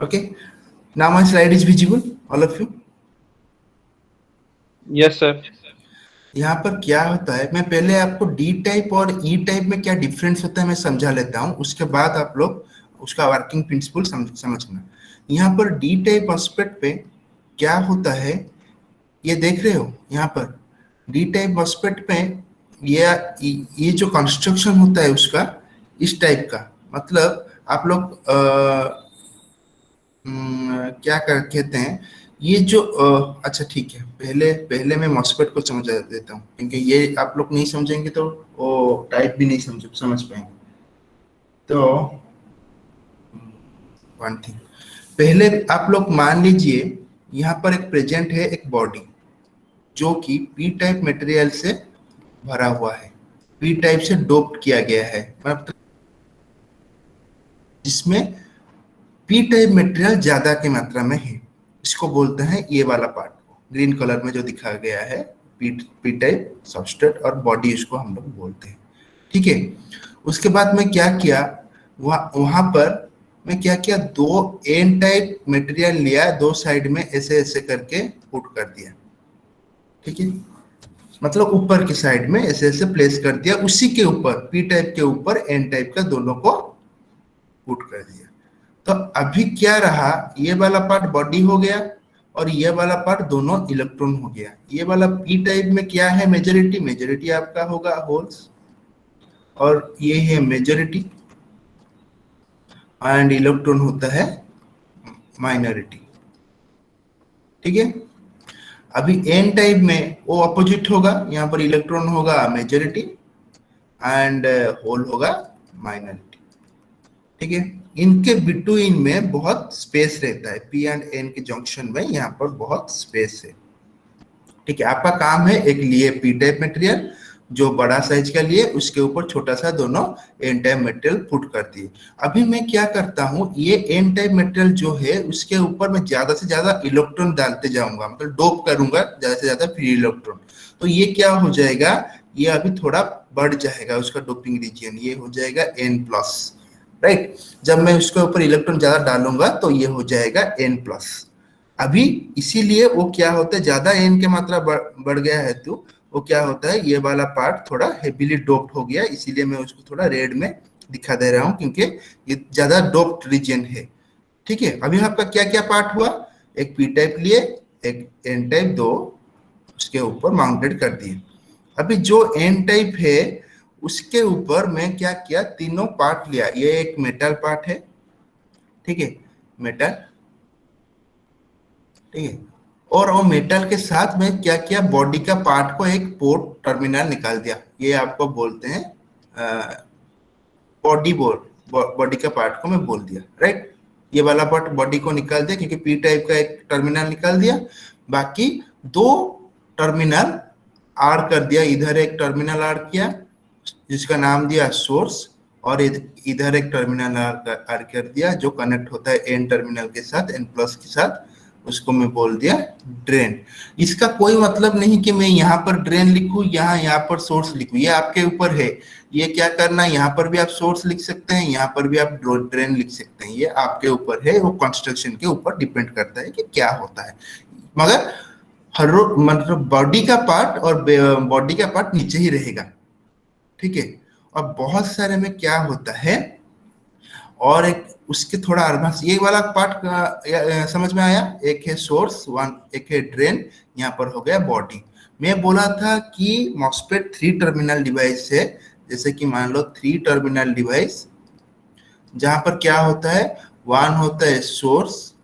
Okay. Now my slide is visible, all of you. Yes sir. यहाँ पर क्या होता है, मैं पहले आपको डी टाइप और ई टाइप में क्या डिफरेंस होता है मैं समझा लेता हूँ, उसके बाद आप लोग उसका वर्किंग प्रिंसिपल समझना। यहाँ पर डी टाइप एस्पेक्ट पे क्या होता है ये देख रहे हो, यहाँ पर डी टाइप एस्पेक्ट पे ये जो कंस्ट्रक्शन होता है उसका इस टाइप का, मतलब आप लोग क्या कर कहते हैं ये जो अच्छा ठीक है, पहले पहले मैं मॉस्फेट को समझा देता हूँ, क्योंकि ये आप लोग नहीं समझेंगे तो वो टाइप भी नहीं समझ पाएंगे। तो वन थिंग, पहले आप लोग मान लीजिए यहाँ पर एक प्रेजेंट है एक बॉडी जो कि पी टाइप मटेरियल से भरा हुआ है, पी टाइप से डोप्ड किया गया है, मतलब जिसमें पी टाइप मटेरियल ज्यादा की मात्रा में है। इसको बोलते हैं ये वाला पार्ट को, ग्रीन कलर में जो दिखा गया है पी टाइप सबस्ट्रेट, और बॉडी इसको हम लोग बोलते हैं। ठीक है, उसके बाद मैं क्या किया, वहां पर मैं क्या किया, दो एन टाइप मटेरियल लिया, दो साइड में ऐसे ऐसे करके पुट कर दिया। ठीक है, मतलब ऊपर की साइड में ऐसे ऐसे प्लेस कर दिया, उसी के ऊपर पी टाइप के ऊपर एन टाइप का दोनों को पुट कर दिया। तो अभी क्या रहा, ये वाला पार्ट बॉडी हो गया और ये वाला पार्ट दोनों इलेक्ट्रॉन हो गया। ये वाला पी टाइप में क्या है, मेजोरिटी, मेजोरिटी आपका होगा होल्स, और ये है मेजोरिटी, एंड इलेक्ट्रॉन होता है माइनॉरिटी। ठीक है, अभी एन टाइप में वो अपोजिट होगा, यहाँ पर इलेक्ट्रॉन होगा मेजोरिटी एंड होल होगा माइनॉरिटी। ठीक है, इनके बिटवीन में बहुत स्पेस रहता है, पी एंड एन के जंक्शन में यहाँ पर बहुत स्पेस है। ठीक है, आपका काम है एक लिए पी टाइप मटेरियल जो बड़ा साइज का लिए, उसके ऊपर छोटा सा दोनों एन टाइप मटेरियल पुट कर दिए। अभी मैं क्या करता हूँ, ये एन टाइप मटेरियल जो है उसके ऊपर मैं ज्यादा से ज्यादा इलेक्ट्रॉन डालते जाऊंगा, मतलब डोप करूंगा ज्यादा से ज्यादा फ्री इलेक्ट्रॉन। तो ये क्या हो जाएगा, ये अभी थोड़ा बढ़ जाएगा उसका डोपिंग रीजियन, ये हो जाएगा एन प्लस, राइट। जब मैं उसके ऊपर इलेक्ट्रॉन ज्यादा डालूंगा तो ये हो जाएगा एन प्लस। अभी इसीलिए वो क्या होता है, ज्यादा एन की मात्रा बढ़ गया है तो वो क्या होता है, ये वाला पार्ट थोड़ा हेवीली डोप्ड हो गया, इसीलिए मैं उसको थोड़ा रेड में दिखा दे रहा हूँ, क्योंकि ये ज्यादा डोप्ड रीजन है। ठीक है, अभी आपका क्या क्या पार्ट हुआ, एक पी टाइप लिए, एक एन टाइप, दो उसके ऊपर माउंटेड कर दिए। अभी जो एन टाइप है उसके ऊपर मैं क्या किया, तीनों पार्ट लिया। ये एक मेटल पार्ट है, ठीक है, मेटल, ठीक है, और वो मेटल के साथ में क्या किया, बॉडी का पार्ट को एक पोर्ट टर्मिनल निकाल दिया। ये आपको बोलते हैं बॉडी बोर्ड, बॉडी का पार्ट को मैं बोल दिया, राइट। ये वाला पार्ट बॉडी को निकाल दिया क्योंकि पी टाइप का एक टर्मिनल निकाल दिया, बाकी दो टर्मिनल आर कर दिया, इधर एक टर्मिनल आर किया जिसका नाम दिया सोर्स, और इधर एक टर्मिनल आर कर दिया जो कनेक्ट होता है एन टर्मिनल के साथ, एन प्लस के साथ, उसको मैं बोल दिया ड्रेन। इसका कोई मतलब नहीं कि मैं यहाँ पर ड्रेन लिखूं, यहाँ पर सोर्स लिखूं, ये आपके ऊपर है। ये क्या करना है, यहाँ पर भी आप सोर्स लिख सकते हैं, यहाँ पर भी आप ड्रेन लिख सकते हैं, ये आपके ऊपर है, वो कंस्ट्रक्शन के ऊपर डिपेंड करता है कि क्या होता है। मगर हर मतलब बॉडी का पार्ट और बॉडी का पार्ट नीचे ही रहेगा। ठीक है, और बहुत सारे में क्या होता है, और एक उसके थोड़ा एडवांस, ये वाला पार्ट समझ में आया, एक है सोर्स वन, एक है ड्रेन, यहाँ पर हो गया बॉडी। मैं बोला था कि मॉस्फेट 3 टर्मिनल डिवाइस है, जैसे कि मान लो 3 टर्मिनल डिवाइस, जहां पर क्या होता है, वन होता है सोर्स,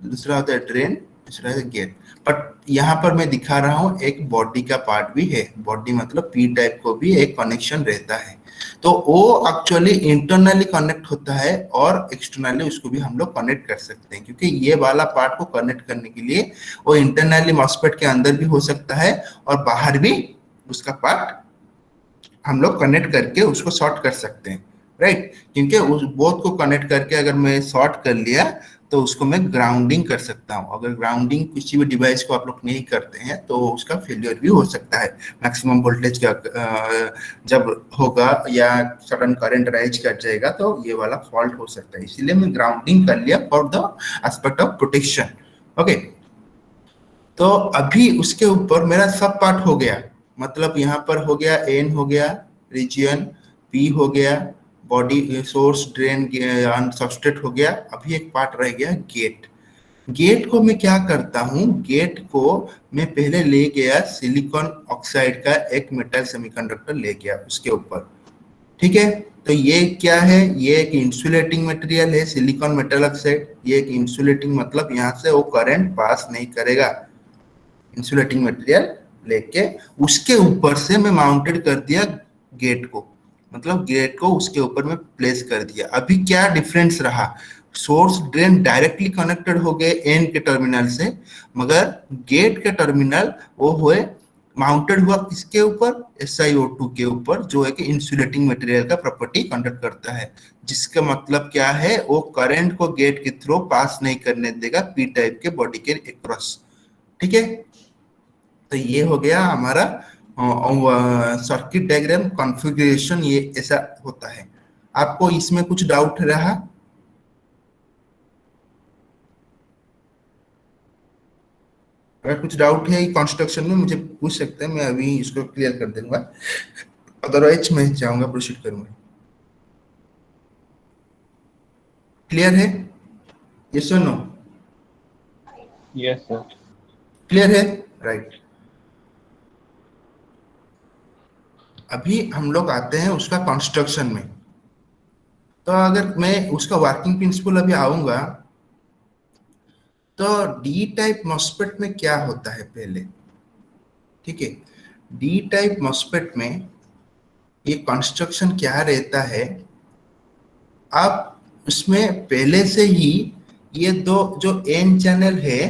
दूसरा होता है ड्रेन, तीसरा है गेट। बट यहाँ पर मैं दिखा रहा हूँ एक बॉडी का पार्ट भी है, बॉडी मतलब पी टाइप को भी एक कनेक्शन रहता है। तो वो एक्चुअली इंटरनली कनेक्ट होता है और एक्सटर्नली उसको भी हम लोग कनेक्ट कर सकते हैं, क्योंकि ये वाला पार्ट को कनेक्ट करने के लिए वो इंटरनली मॉस्फेट के अंदर भी हो सकता है और बाहर भी उसका पार्ट हम लोग कनेक्ट करके उसको शॉर्ट कर सकते हैं, राइट। क्योंकि उस बोथ को कनेक्ट करके अगर मैं शॉर्ट कर लिया तो उसको मैं ग्राउंडिंग कर सकता हूँ। अगर ग्राउंडिंग किसी भी डिवाइस को आप लोग नहीं करते हैं तो उसका फेलियर भी हो सकता है। मैक्सिमम वोल्टेज का जब होगा या सडन करंट राइज कर जाएगा तो ये वाला फॉल्ट हो सकता है, इसीलिए मैं ग्राउंडिंग कर लिया for the aspect of protection. Okay, तो अभी उसके ऊपर मेरा सब पार्ट हो गया, मतलब यहाँ पर हो गया एन हो गया, रीजियन पी हो गया, बॉडी सोर्स ड्रेन सबस्ट्रेट हो गया। अभी एक पार्ट रह गया गेट। गेट को मैं क्या करता हूँ, गेट को मैं पहले ले गया सिलिकॉन ऑक्साइड का एक मेटल सेमीकंडक्टर ले गया उसके ऊपर, ठीक है। तो ये क्या है, ये एक इंसुलेटिंग मटेरियल है सिलिकॉन मेटल ऑक्साइड। ये एक इंसुलेटिंग मतलब यहाँ से वो करंट पास नहीं करेगा। इंसुलेटिंग मटेरियल लेके उसके ऊपर से मैं माउंटेड कर दिया गेट को, मतलब गेट को उसके ऊपर में प्लेस कर दिया। अभी क्या डिफरेंस रहा, सोर्स ड्रेन डायरेक्टली कनेक्टेड हो गए एन के टर्मिनल से, मगर गेट के टर्मिनल वो हुए माउंटेड हुआ किसके ऊपर, SiO2 के ऊपर, जो है कि इंसुलेटिंग मटेरियल का प्रॉपर्टी कंडक्ट करता है। जिसका मतलब क्या है, वो करंट को गेट के थ्रू पास नहीं करने देगा पी टाइप के बॉडी के अक्रॉस, ठीक है। तो ये हो गया हमारा सर्किट डायग्राम कॉन्फ़िगरेशन, ये ऐसा होता है। आपको इसमें कुछ डाउट रहा? अगर कुछ डाउट है कंस्ट्रक्शन में मुझे पूछ सकते हैं, मैं अभी इसको क्लियर कर दूंगा, अदरवाइज मैं जाऊंगा प्रोसीड करूंगा। क्लियर है? यस और नो? Yes sir. क्लियर है, राइट। अभी हम लोग आते हैं उसका कंस्ट्रक्शन में। तो अगर मैं उसका वर्किंग प्रिंसिपल अभी आऊंगा, तो डी टाइप मॉस्फेट में क्या होता है पहले, ठीक है। डी टाइप मॉस्फेट में ये कंस्ट्रक्शन क्या रहता है, आप उसमें पहले से ही ये दो जो एन चैनल है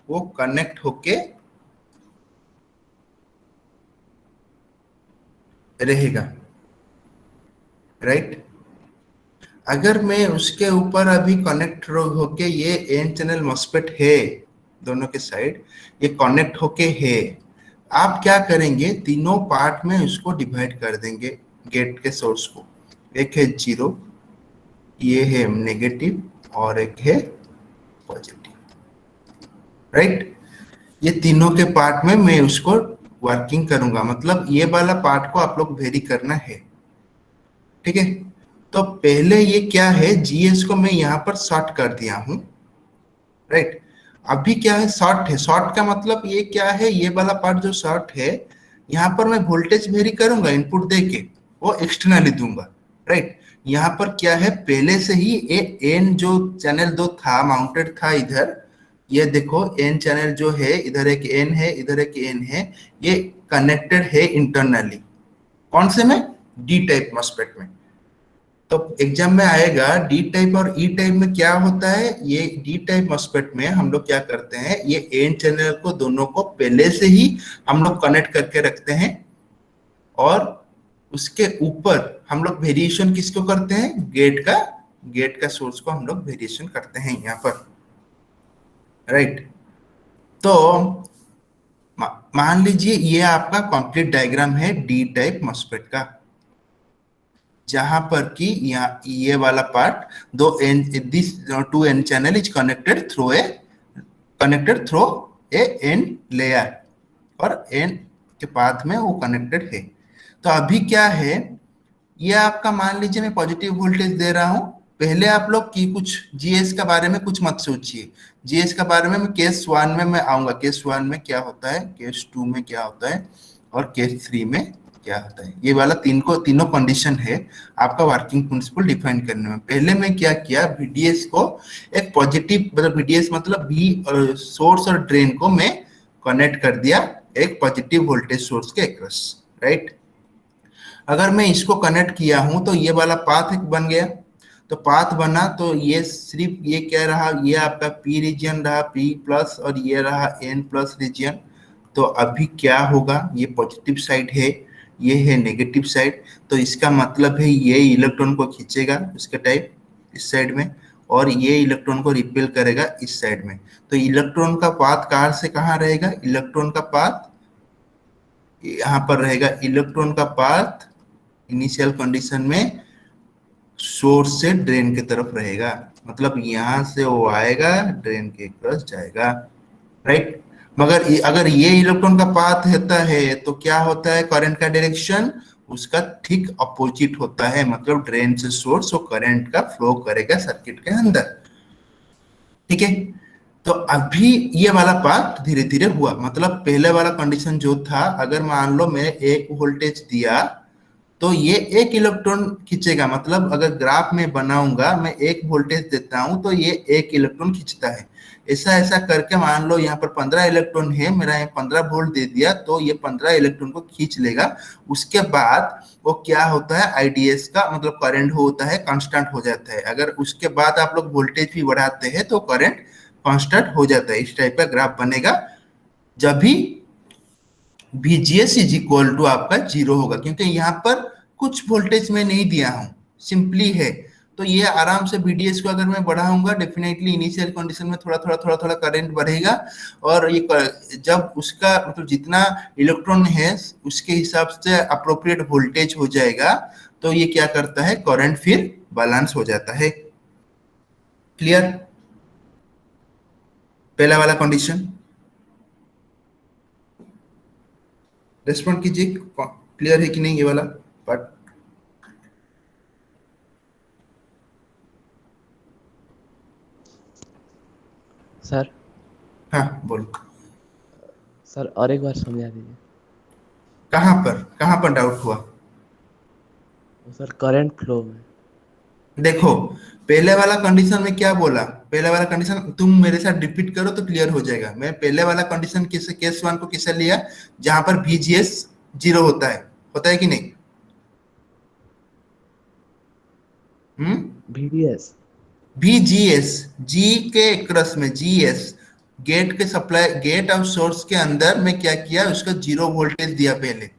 वो कनेक्ट होके रहेगा, राइट। अगर मैं उसके ऊपर अभी कनेक्ट होके, ये एन चैनल मॉस्फेट है दोनों के साइड, ये कनेक्ट होके है, आप क्या करेंगे, तीनों पार्ट में उसको डिवाइड कर देंगे गेट के सोर्स को। एक है 0, ये है नेगेटिव, और एक है पॉजिटिव, राइट। ये तीनों के पार्ट में मैं उसको वर्किंग करूंगा, मतलब ये वाला पार्ट को आप लोग वेरी करना है, ठीक है। तो पहले ये क्या है, जीएस को मैं यहाँ पर शॉर्ट कर दिया हूं, राइट। अभी क्या है, शॉर्ट है। शॉर्ट का मतलब ये क्या है, ये वाला पार्ट जो शॉर्ट है, यहाँ पर मैं वोल्टेज वेरी करूंगा इनपुट देके, वो एक्सटर्नली दूंगा, राइट। यहाँ पर क्या है, पहले से ही एन जो चैनल दो था माउंटेड था इधर, ये देखो एन चैनल जो है, इधर एक एन है, इधर एक एन है, ये कनेक्टेड है इंटरनली। कौन से में, डी टाइप मॉस्फेट में। तो एग्जाम में आएगा डी टाइप और ई टाइप में क्या होता है। ये डी टाइप मॉस्फेट में हम लोग क्या करते हैं, ये एन चैनल को दोनों को पहले से ही हम लोग कनेक्ट करके रखते हैं, और उसके ऊपर हम लोग वेरिएशन किसको करते हैं, गेट का सोर्स को हम लोग वेरिएशन करते हैं यहाँ पर, राइट। तो मान लीजिए ये आपका कंप्लीट डायग्राम है डी टाइप मॉस्फेट का, जहां पर कि ये वाला पार्ट, दो N, this two N channel is connected through a N layer, और एन के पाथ में वो कनेक्टेड है। तो अभी क्या है, ये आपका मान लीजिए मैं पॉजिटिव वोल्टेज दे रहा हूं। पहले आप लोग की कुछ जीएस के बारे में कुछ मत सोचिए, जीएस के बारे में मैं केस 1 में मैं आऊंगा, केस 1 में क्या होता है, केस 2 में क्या होता है, और केस 3 में क्या होता है। ये वाला तीनों कंडीशन है आपका वर्किंग प्रिंसिपल डिफाइन करने में। पहले मैं क्या किया, VDS को एक पॉजिटिव, मतलब VDS मतलब भी सोर्स और ड्रेन को मैं कनेक्ट कर दिया एक पॉजिटिव वोल्टेज सोर्स के अक्रॉस, राइट। अगर मैं इसको कनेक्ट किया हूं तो ये वाला पाथ बन गया। तो पाथ बना तो ये सिर्फ ये क्या रहा, ये आपका P रीजन रहा, P प्लस, और ये रहा N प्लस रीजन। तो अभी क्या होगा, ये पॉजिटिव साइड है, ये है नेगेटिव साइड। तो इसका मतलब है ये इलेक्ट्रॉन को खींचेगा उसके टाइप इस साइड में, और ये इलेक्ट्रॉन को रिपेल करेगा इस साइड में। तो इलेक्ट्रॉन का पाथ कहाँ से कहाँ रहेगा, इलेक्ट्रॉन का पाथ यहाँ पर रहेगा। इलेक्ट्रॉन का पाथ इनिशियल कंडीशन में सोर्स से ड्रेन की तरफ रहेगा, मतलब यहां से वो आएगा ड्रेन के क्रॉस जाएगा, राइट। मगर अगर ये इलेक्ट्रॉन का पाथ होता है तो क्या होता है, करंट का डायरेक्शन उसका ठीक अपोजिट होता है, मतलब ड्रेन से सोर्स वो करंट का फ्लो करेगा सर्किट के अंदर, ठीक है। तो अभी ये वाला पार्ट धीरे धीरे हुआ, मतलब पहले वाला कंडीशन जो था, अगर मान लो मैं एक वोल्टेज दिया तो ये एक इलेक्ट्रॉन खींचेगा, मतलब अगर ग्राफ में बनाऊंगा मैं एक वोल्टेज देता हूं तो ये एक इलेक्ट्रॉन खींचता है। ऐसा ऐसा करके मान लो यहाँ पर 15 इलेक्ट्रॉन है, मेरा यहाँ 15 वोल्ट दे दिया तो ये 15 इलेक्ट्रॉन को खींच लेगा। उसके बाद वो क्या होता है, आईडीएस का मतलब करंट होता है कांस्टेंट हो जाता है। अगर उसके बाद आप लोग वोल्टेज भी बढ़ाते हैं तो करंट कांस्टेंट हो जाता है। इस टाइप का ग्राफ बनेगा जब भी VGS इज इक्वल टू आपका 0 होगा, क्योंकि यहाँ पर कुछ वोल्टेज मैं नहीं दिया हूं, सिंपली है। तो ये आराम से VDS को अगर मैं बढ़ाऊंगा, डेफिनेटली इनिशियल कंडीशन में थोड़ा थोड़ा थोड़ा थोड़ा करंट बढ़ेगा, और ये जब उसका मतलब जितना इलेक्ट्रॉन है उसके हिसाब से अप्रोप्रिएट वोल्टेज हो जाएगा, तो ये क्या करता है, करंट फिर बैलेंस हो जाता है। क्लियर, पहला वाला कंडीशन रेस्पॉन्ड कीजिए, क्लियर है कि नहीं ये वाला पार्ट। सर हाँ बोलो। सर और एक बार समझा दीजिए। कहाँ पर डाउट हुआ? सर करंट फ्लो में। देखो पहले वाला कंडीशन में क्या बोला, पहले वाला कंडीशन तुम मेरे साथ रिपीट करो तो क्लियर हो जाएगा। मैं पहले वाला कंडीशन किसे, केस वन को किसे लिया, जहां पर VGS 0 होता है कि नहीं? VGS, G के क्रस में GS, गेट के सप्लाई, गेट और सोर्स के अंदर में क्या किया, उसका 0 वोल्टेज दिया पहले,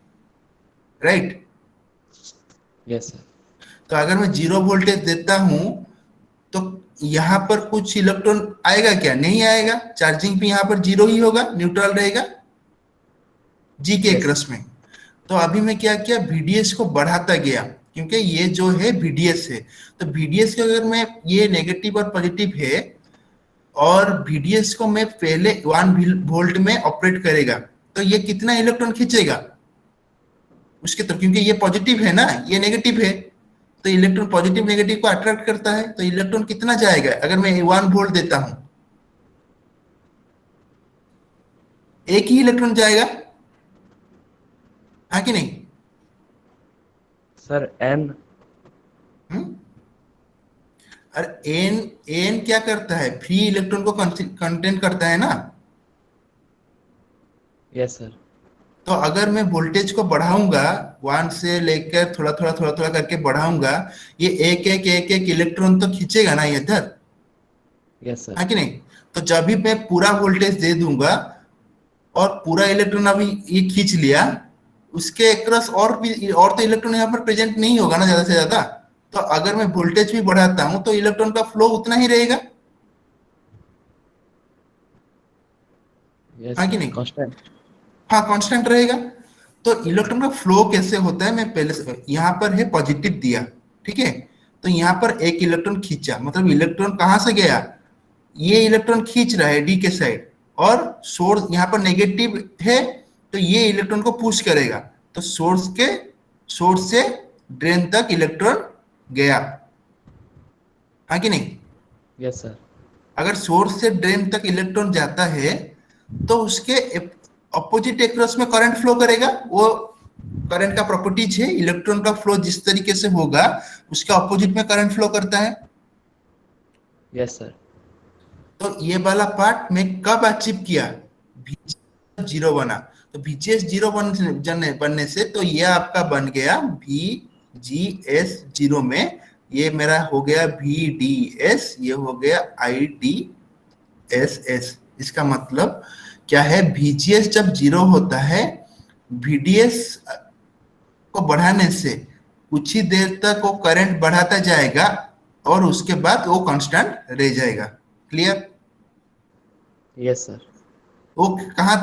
राइट। Yes sir. तो अगर मैं 0 वोल्टेज देता हूं तो यहां पर कुछ इलेक्ट्रॉन आएगा क्या, नहीं आएगा, चार्जिंग भी यहां पर 0 ही होगा, न्यूट्रल रहेगा जी के क्रस में। तो अभी मैं क्या किया, VDS को बढ़ाता गया, क्योंकि ये जो है VDS है, तो VDS के अगर मैं ये नेगेटिव और पॉजिटिव है और VDS को मैं पहले 1 वोल्ट में ऑपरेट करेगा, तो ये कितना इलेक्ट्रॉन खींचेगा उसके तरफ, क्योंकि ये पॉजिटिव है ना, ये नेगेटिव है, तो इलेक्ट्रॉन पॉजिटिव नेगेटिव को अट्रैक्ट करता है, तो इलेक्ट्रॉन कितना जाएगा, अगर मैं 1 वोल्ट देता हूं एक ही इलेक्ट्रॉन जाएगा, हाँ कि नहीं सर? एन अरे एन क्या करता है, फ्री इलेक्ट्रॉन को कंटेन करता है ना। Yes sir. तो अगर मैं वोल्टेज को बढ़ाऊंगा 1 से लेकर थोड़ा थोड़ा थोड़ा थोड़ा करके बढ़ाऊंगा, ये एक एक एक एक इलेक्ट्रॉन तो खींचेगा ना इधर, यस सर। हाँ कि नहीं। तो जब भी मैं पूरा वोल्टेज दे दूंगा और पूरा इलेक्ट्रॉन अभी ये खींच लिया, उसके क्रॉस और भी और तो इलेक्ट्रॉन यहाँ पर प्रेजेंट नहीं होगा ना ज्यादा से ज्यादा। तो अगर मैं वोल्टेज भी बढ़ाता हूं तो इलेक्ट्रॉन का फ्लो उतना ही रहेगा, हाँ कि नहीं, कांस्टेंट। हाँ कांस्टेंट रहेगा। तो इलेक्ट्रॉन का फ्लो कैसे होता है, मैं पहले से यहाँ पर है पॉजिटिव दिया, ठीक है, तो यहाँ पर एक इलेक्ट्रॉन खींचा, मतलब इलेक्ट्रॉन कहां से गया, ये इलेक्ट्रॉन खींच रहा है डी के साइड, और सोर्स यहाँ पर नेगेटिव है तो ये इलेक्ट्रॉन को पुश करेगा, तो सोर्स से ड्रेन तक इलेक्ट्रॉन गया, हाँ कि नहीं। Yes sir. अगर सोर्स से ड्रेन तक इलेक्ट्रॉन जाता है तो उसके अपोजिट एक्रोस में करंट फ्लो करेगा। वो करंट का प्रॉपर्टीज है, इलेक्ट्रॉन का फ्लो जिस तरीके से होगा उसका अपोजिट में करंट फ्लो करता है। Yes sir. तो ये वाला पार्ट में कब अचीव किया, VGS 0 बना, तो VGS 0 बनने से तो ये आपका बन गया VGS 0 में, ये मेरा हो गया VDS, ये हो गया IDSS। इसका मतलब क्या है, VGS जब 0 होता है, VDS को बढ़ाने से कुछ ही देर तक वो करंट बढ़ाता जाएगा और उसके बाद वो कांस्टेंट रह जाएगा। क्लियर? Yes, sir. वो कहाँ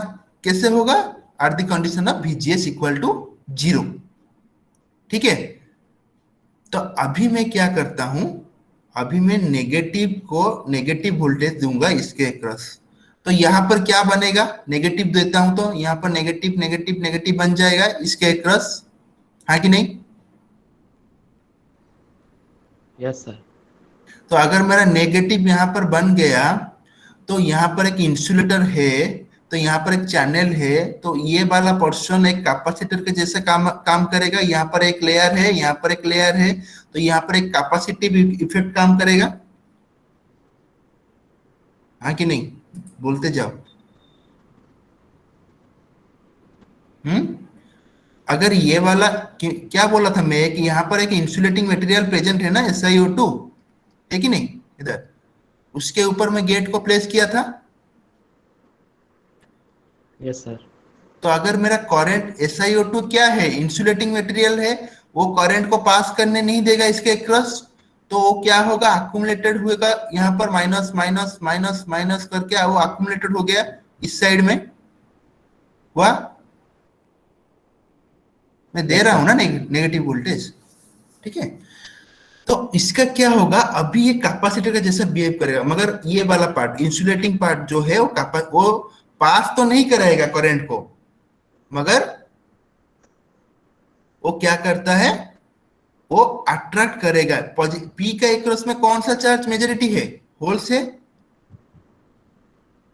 कैसे होगा? Are the condition of VGS equal to 0। ठीक है, तो अभी मैं क्या करता हूं, अभी मैं नेगेटिव वोल्टेज दूंगा इसके अक्रॉस। तो यहां पर क्या बनेगा? नेगेटिव देता हूं तो यहां पर नेगेटिव नेगेटिव नेगेटिव बन जाएगा इसके अक्रॉस, है कि नहीं? Yes, sir. तो अगर मेरा नेगेटिव यहां पर बन गया तो यहां पर एक इंसुलेटर है, तो यहाँ पर एक चैनल है, तो ये वाला पोर्शन एक कैपेसिटर के जैसे काम करेगा। यहाँ पर एक लेयर है, यहाँ पर एक लेयर है, तो यहाँ पर एक कैपेसिटिव इफेक्ट काम करेगा, हाँ कि नहीं? बोलते जाओ। अगर ये वाला क्या बोला था मैं कि यहाँ पर एक इंसुलेटिंग मटेरियल प्रेजेंट है ना, SiO2, है कि नहीं? इधर उसके ऊपर मैं गेट को प्लेस किया था। Yes, sir. तो अगर मेरा करंट SiO2 क्या है? इंसुलेटिंग मटेरियल है, वो करंट को पास करने नहीं देगा इसके क्रॉस, तो वो क्या होगा? अक्यूमुलेटेड होगा यहाँ पर, माइनस माइनस माइनस माइनस करके वो अक्यूमुलेटेड हो गया इस साइड में। वाह, मैं दे रहा हूं ना नेगेटिव वोल्टेज, ठीक है? तो इसका क्या होगा? अभी ये कैपेसिटर का जैसा बिहेव करेगा, मगर ये वाला पार्ट इंसुलेटिंग पार्ट जो है वो पास तो नहीं कराएगा करंट को, मगर वो क्या करता है? वो अट्रैक्ट करेगा। पी का एक्रोस में कौन सा चार्ज मेजॉरिटी है? होल से,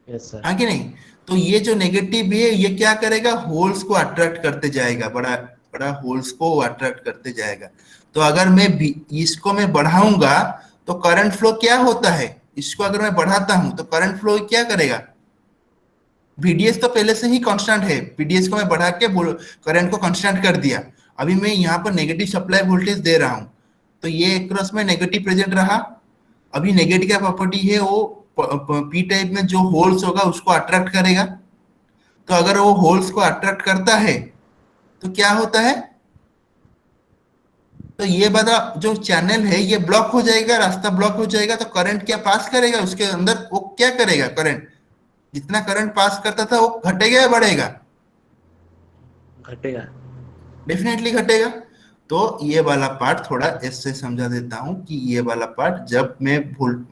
Yes, sir. हाँ कि नहीं? तो ये जो नेगेटिव है ये क्या करेगा? होल्स को अट्रैक्ट करते जाएगा, बड़ा बड़ा होल्स को अट्रैक्ट करते जाएगा। तो अगर मैं इसको मैं बढ़ाऊंगा तो करंट फ्लो क्या होता है? इसको अगर मैं बढ़ाता हूं तो करंट फ्लो क्या करेगा? VDS तो पहले से ही कांस्टेंट है, VDS को मैं बढ़ा के करंट को कांस्टेंट कर दिया। अभी मैं यहाँ पर नेगेटिव सप्लाई वोल्टेज दे रहा हूं, तो ये क्रॉस में नेगेटिव प्रेजेंट रहा। अभी नेगेटिव का प्रॉपर्टी है वो पी टाइप में जो होल्स होगा उसको अट्रैक्ट करेगा। तो अगर वो होल्स को अट्रैक्ट करता है तो क्या होता है? तो ये वाला जो चैनल है ये ब्लॉक हो जाएगा, रास्ता ब्लॉक हो जाएगा। तो करंट क्या पास करेगा उसके अंदर? वो क्या करेगा? करंट जितना करंट पास करता था वो घटेगा या बढ़ेगा? घटेगा। डेफिनेटली घटेगा। तो ये वाला पार्ट थोड़ा ऐसे समझा देता हूं कि ये वाला पार्ट जब मैं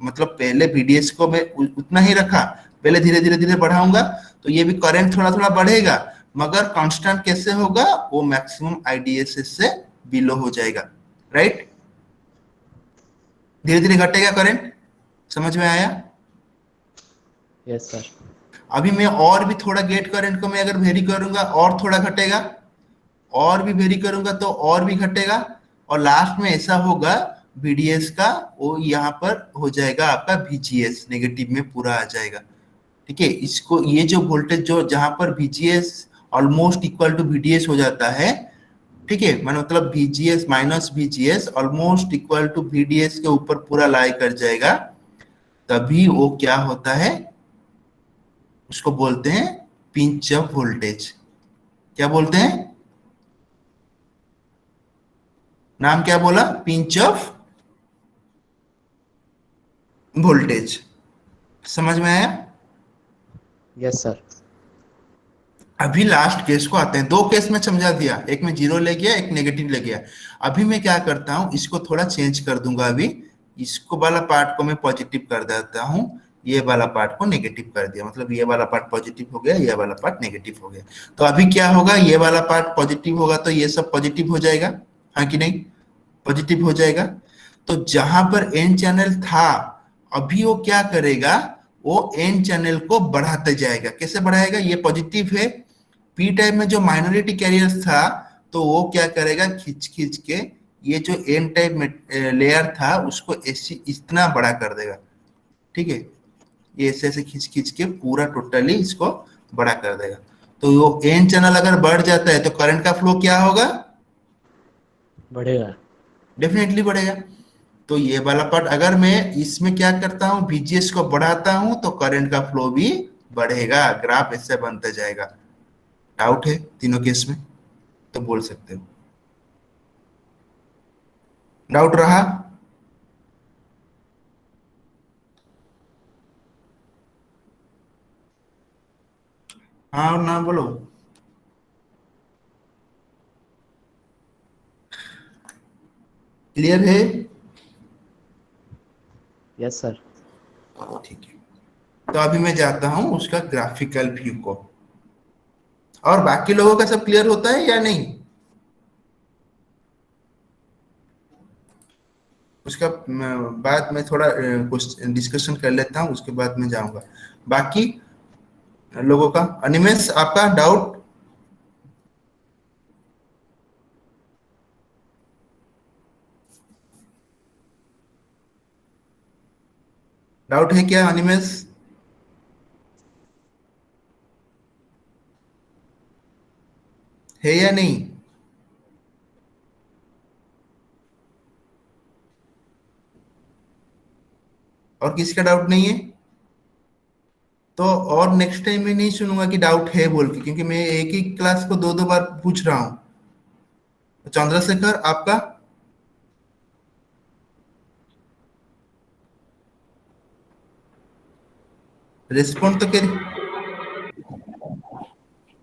मतलब पहले VDS को मैं उतना ही रखा, पहले धीरे धीरे धीरे बढ़ाऊंगा तो ये भी करंट थोड़ा थोड़ा बढ़ेगा, मगर कांस्टेंट कैसे होगा? वो मैक्सिमम IDSS से बिलो हो जाएगा, राइट? धीरे धीरे घटेगा करंट, समझ में आया? Yes, sir. अभी मैं और भी थोड़ा गेट करंट को मैं अगर वेरी करूंगा और थोड़ा घटेगा, और भी वेरी करूंगा तो और भी घटेगा, और लास्ट में ऐसा होगा VDS का वो यहाँ पर हो जाएगा आपका VGS नेगेटिव में पूरा आ जाएगा। ठीक है, इसको ये जो वोल्टेज जो जहां पर VGS almost equal to VDS हो जाता है, ठीक है, मतलब VGS minus VGS almost equal to VDS के ऊपर पूरा लाई कर जाएगा, तभी वो क्या होता है? उसको बोलते हैं पिंच ऑफ वोल्टेज। क्या बोलते हैं? नाम क्या बोला? Pinch of voltage. समझ में आया? Yes, sir. अभी लास्ट केस को आते हैं। दो केस में समझा दिया, एक में 0 ले गया, एक नेगेटिव ले गया। अभी मैं क्या करता हूं, इसको थोड़ा चेंज कर दूंगा। अभी इसको वाला पार्ट को मैं पॉजिटिव कर देता हूं, ये वाला पार्ट को नेगेटिव कर दिया, मतलब ये वाला पार्ट पॉजिटिव हो गया, ये वाला पार्ट नेगेटिव हो गया। तो अभी क्या होगा? ये वाला पार्ट पॉजिटिव होगा तो ये सब पॉजिटिव हो जाएगा, हाँ कि नहीं? पॉजिटिव हो जाएगा। तो जहां पर एन चैनल था, अभी वो क्या करेगा? वो एन चैनल को बढ़ाते जाएगा। कैसे बढ़ाएगा? ये पॉजिटिव है, पी टाइप में जो माइनॉरिटी कैरियर्स था तो वो क्या करेगा? खींच खींच के ये जो एन टाइप में लेयर था उसको ऐसे इतना बड़ा कर देगा। ठीक है, ये ऐसे ऐसे खींच खींच के पूरा टोटली इसको बड़ा कर देगा। तो वो एन चैनल अगर बढ़ जाता है तो करंट का फ्लो क्या होगा? बढ़ेगा। डेफिनेटली बढ़ेगा। तो ये वाला पार्ट अगर मैं इसमें क्या करता हूँ, VGS को बढ़ाता हूं तो करंट का फ्लो भी बढ़ेगा, ग्राफ ऐसे बनता जाएगा। डाउट है तीनों केस में तो बोल सकते हो। डाउट रहा? हाँ और ना बोलो। क्लियर है? Yes sir. ठीक है, तो अभी मैं जाता हूं उसका ग्राफिकल व्यू को। और बाकी लोगों का सब क्लियर होता है या नहीं? उसका बाद में थोड़ा कुछ डिस्कशन कर लेता हूँ, उसके बाद मैं जाऊंगा बाकी लोगों का। अनिमेश आपका डाउट? डाउट है क्या अनिमेश? है या नहीं? और किसका डाउट नहीं है? तो और नेक्स्ट टाइम मैं नहीं सुनूंगा कि डाउट है बोल के, क्योंकि मैं एक ही क्लास को दो दो बार पूछ रहा हूँ। चंद्रशेखर आपका? रिस्पॉन्ड तो कर।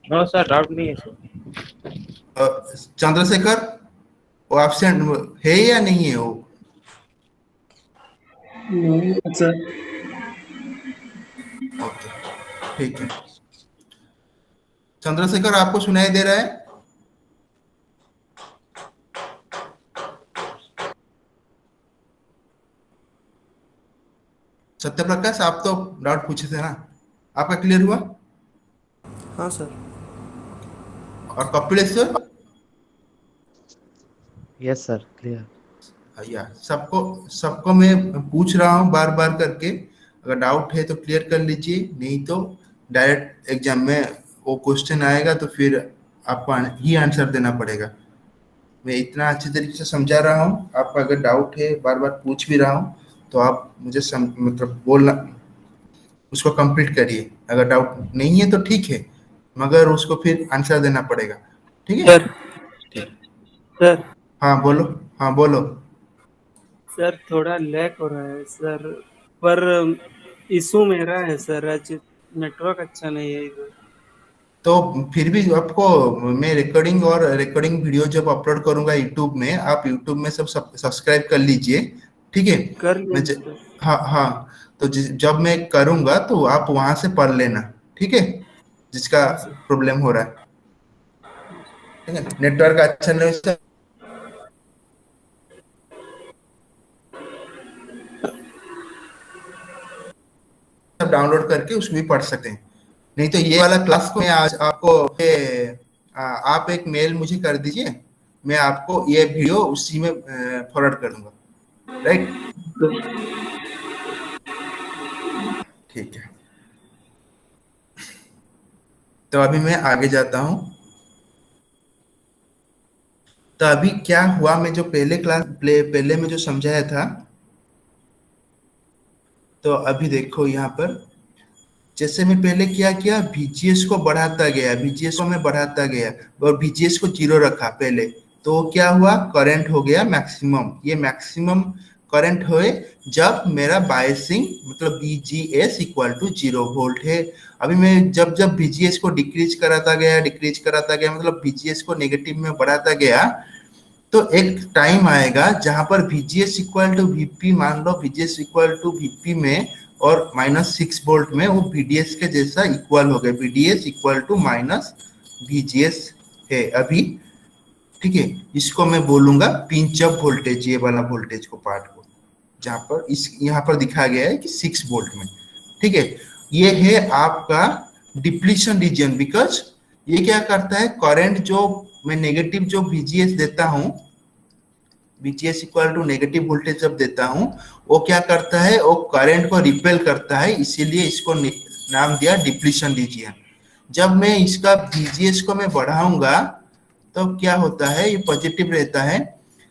नो सर, डाउट नहीं है सर। चंद्रशेखर वो एब्सेंट है या नहीं है वो? नहीं सर। ओके, ठीक है। चंद्रशेखर आपको सुनाई दे रहा है? सत्यप्रकाश आप तो डाउट पूछे थे ना, आपका क्लियर हुआ? हाँ सर। और कपिलेश्वर? Yes sir, clear. या सबको सबको मैं पूछ रहा हूँ बार बार करके, अगर डाउट है तो क्लियर कर लीजिए, नहीं तो डायरेक्ट एग्जाम में वो क्वेश्चन आएगा तो फिर आपको ही आंसर देना पड़ेगा। मैं इतना अच्छे तरीके से समझा रहा हूँ, आपका अगर डाउट है बार बार पूछ भी रहा हूँ तो आप मुझे मतलब बोलना, उसको कंप्लीट करिए। अगर डाउट नहीं है तो ठीक है, मगर उसको फिर आंसर देना पड़ेगा। ठीक है? सर ठीक। सर हाँ बोलो। हाँ बोलो। सर थोड़ा लैग हो रहा है सर, पर इशू मेरा है सर, आज नेटवर्क अच्छा नहीं है इधर। तो फिर भी आपको मैं रिकॉर्डिंग और रिकॉर्डिंग वीडियो जब अपलोड करूंगा यूट्यूब में, आप यूट्यूब में सब सब्सक्राइब कर लीजिए। ठीक है? कर लिया मैं सर। हाँ हाँ, तो जब मैं करूंगा तो आप वहां से पढ़ लेना। ठीक है? जिसका हाँ सर। प्रॉब्लम हो रहा है। ठीक है, नेटवर्क अच्छा नहीं हो, सब डाउनलोड करके उसको भी पढ़ सकते हैं। नहीं तो ये वाला क्लास को मैं आज आपको आप एक मेल मुझे कर दीजिए, मैं आपको ये वीडियो उसी में फॉरवर्ड कर दूंगा। राइट? ठीक है, तो अभी मैं आगे जाता हूं। तो अभी क्या हुआ, मैं जो पहले में जो समझाया था, तो अभी देखो यहाँ पर, जैसे मैं पहले क्या किया, VGS को बढ़ाता गया, VGS को मैं बढ़ाता गया और VGS को 0 रखा पहले, तो क्या हुआ, करंट हो गया मैक्सिमम। ये मैक्सिमम करंट हुए जब मेरा बायसिंग मतलब VGS इक्वल टू 0 वोल्ट है। अभी मैं जब जब VGS को डिक्रीज कराता गया मतलब VGS को नेगेटिव में बढ़ाता गया, तो एक टाइम आएगा जहां पर VGS इक्वल टू VP, मान लो VGS इक्वल टू VP में और -6 वोल्ट में वो VDS के जैसा इक्वल हो गया, VDS equal to minus VGS है अभी। ठीक है, इसको मैं बोलूंगा पिंच अप वोल्टेज, ये वाला वोल्टेज को पार्ट को, जहां पर इस यहाँ पर दिखाया गया है कि 6 वोल्ट में। ठीक है, ये है आपका डिप्लीशन रीजन, बिकॉज ये क्या करता है, करंट जो मैं नेगेटिव जो VGS देता हूं, VGS equal to negative voltage जब देता हूं, वो क्या करता है, वो करंट को रिपेल करता है, इसीलिए इसको नाम दिया डिप्लीशन रीजन। जब मैं इसका VGS को मैं बढ़ाऊंगा तो क्या होता है, ये पॉजिटिव रहता है,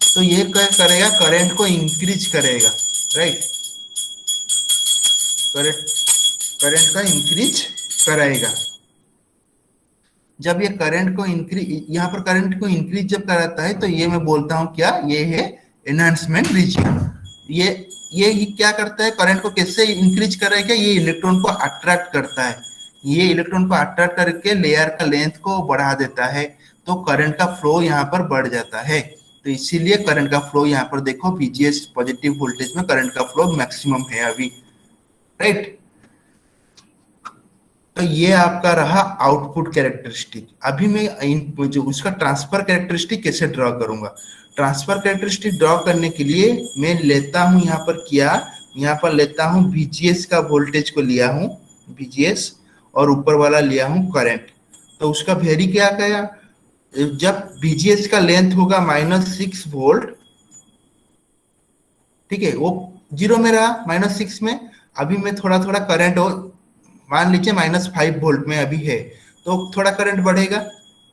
तो ये क्या करेगा, करंट को इंक्रीज करेगा। राइट? करंट करंट का इंक्रीज कराएगा। जब ये करंट को इंक्रीज, यहाँ पर करंट को इंक्रीज जब कराता है, तो ये मैं बोलता हूँ क्या, ये है एनहांसमेंट रीजन। ये क्या करता है, करंट को कैसे इंक्रीज करेगा, ये इलेक्ट्रॉन को अट्रैक्ट करता है। ये इलेक्ट्रॉन को अट्रैक्ट करके लेयर का लेंथ को बढ़ा देता है, तो करंट का फ्लो यहाँ पर बढ़ जाता है। तो इसीलिए करंट का फ्लो यहाँ पर देखो VGS पॉजिटिव वोल्टेज में करंट का फ्लो मैक्सिमम है अभी, राइट। तो ये आपका रहा आउटपुट कैरेक्टरिस्टिक। अभी मैं जो उसका ट्रांसफर कैरेक्टरिस्टिक कैसे ड्रॉ करूंगा। ट्रांसफर कैरेक्टरिस्टिक ड्रॉ करने के लिए मैं लेता हूं यहाँ पर यहाँ पर लेता हूं VGS का वोल्टेज को लिया हूं VGS, और ऊपर वाला लिया हूं करंट। तो उसका वेरी क्या गया, जब VGS का लेंथ होगा -6 वोल्ट, ठीक है, वो 0 में रहा -6 में। अभी मैं थोड़ा थोड़ा करंट, और मान लीजिए -5 वोल्ट में अभी है, तो थोड़ा करंट बढ़ेगा,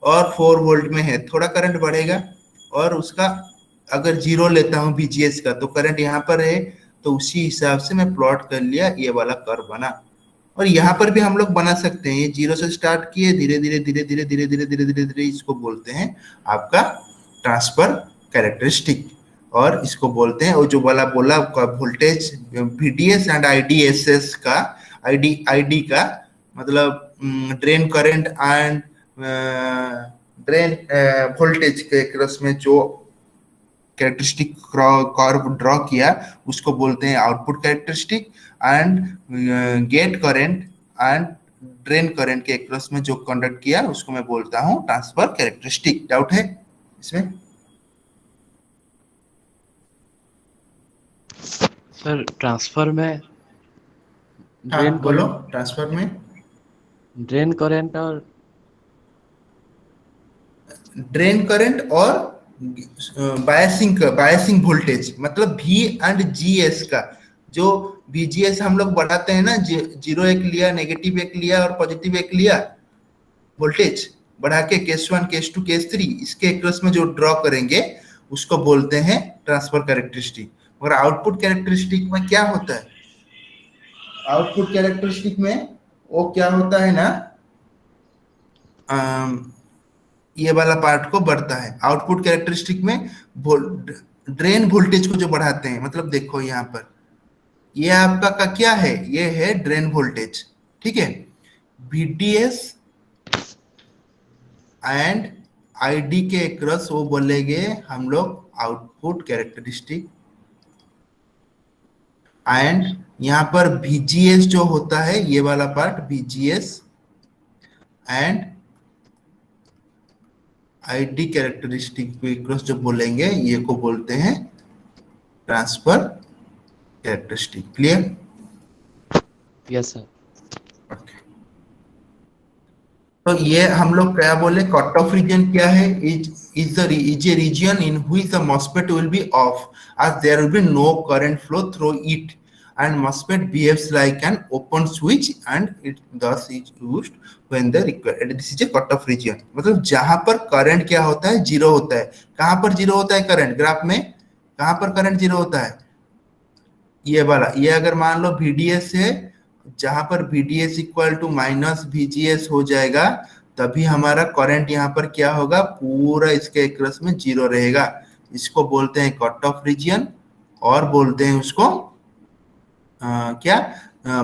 और 4 वोल्ट में है थोड़ा करंट बढ़ेगा, और उसका अगर 0 लेता हूं VGS का तो करंट यहाँ पर है। तो उसी हिसाब से मैं प्लॉट कर लिया, ये वाला कर्व बना। और यहाँ पर भी हम लोग बना सकते हैं, ये 0 से स्टार्ट किए, धीरे धीरे धीरे धीरे धीरे धीरे धीरे धीरे धीरे, इसको बोलते हैं आपका ट्रांसफर कैरेक्टरिस्टिक। और इसको बोलते हैं, और जो वाला बोला वोल्टेज VDS एंड IDSS का, ID का मतलब drain current and drain voltage के क्रॉस में जो कैरेक्टरिस्टिक कर्व ड्रॉ किया उसको बोलते हैं output characteristic. And gate current and drain current के क्रॉस में जो कंडक्ट किया उसको मैं बोलता हूं ट्रांसफर कैरेक्टरिस्टिक। डाउट है इसमें? सर ट्रांसफर में हाँ बोलो। ट्रांसफर में ड्रेन करंट और ड्रेन करंट और बायसिंग वोल्टेज, मतलब V एंड GS का, जो VGS हम लोग बढ़ाते हैं ना, 0 एक लिया, नेगेटिव एक लिया और पॉजिटिव एक लिया, वोल्टेज बढ़ा के केस 1 केस 2 केस 3, इसके क्रॉस में जो ड्रॉ करेंगे उसको बोलते हैं ट्रांसफर कैरेक्टरिस्टिक। और आउटपुट कैरेक्टरिस्टिक में क्या होता है, आउटपुट कैरेक्टरिस्टिक में वो क्या होता है ना, ये वाला पार्ट को बढ़ता है। आउटपुट कैरेक्टरिस्टिक में ड्रेन वोल्टेज को जो बढ़ाते हैं, मतलब देखो यहाँ पर ये आपका का क्या है, ये है ड्रेन वोल्टेज, ठीक है। VDS एंड ID के क्रॉस वो बोलेंगे हम लोग आउटपुट कैरेक्टरिस्टिक। एंड यहाँ पर VGS जो होता है, ये वाला part VGS and ID characteristic पे क्रॉस जो बोलेंगे ये को बोलते हैं transfer characteristic. Clear? Yes sir. Okay, तो ये हम लोग क्या बोले, कट ऑफ रीजन क्या है, is a region in which the MOSFET will be off as there will be no current flow through it and MOSFET behaves like an open switch and it thus is used when the required. This is a cut off region, मतलब जहां पर current क्या होता है, zero होता है। कहां पर जीरो होता है करंट, ग्राफ में कहां पर करंट जीरो होता है, ये वाला, ये अगर मान लो VDS है, जहां पर VDS इक्वल टू -VGS हो जाएगा, तभी हमारा करंट यहाँ पर क्या होगा, पूरा इसके एक्रस में जीरो रहेगा। इसको बोलते हैं कट ऑफ रीजन, और बोलते हैं उसको क्या,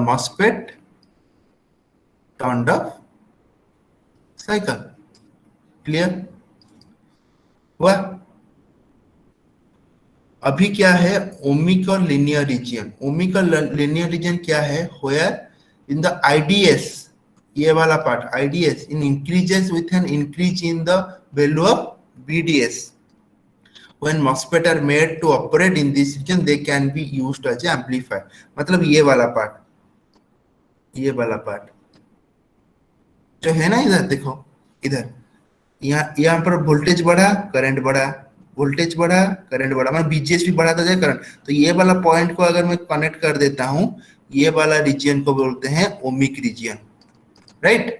MOSFET turned of cycle. Clear हुआ? अभी क्या है, ओमिक और लिनियर रीजन। ओमिक और लिनियर रीजन क्या है, वेयर इन द IDS, ये वाला part IDS in increases with an increase in the value of VDS। When MOSFET are made to operate in this region, they can be used as an amplifier। मतलब ये वाला part, ये वाला part जो है ना, इधर देखो, इधर यहाँ पर वोल्टेज बढ़ा, करंट बढ़ा, वोल्टेज बढ़ा, करंट बढ़ा, मतलब VGS भी बढ़ाता जाए करंट। तो ये वाला पॉइंट को अगर मैं कनेक्ट कर देता हूं, ये वाला रीजन को बोलते हैं ओमिक रीजन, राइट।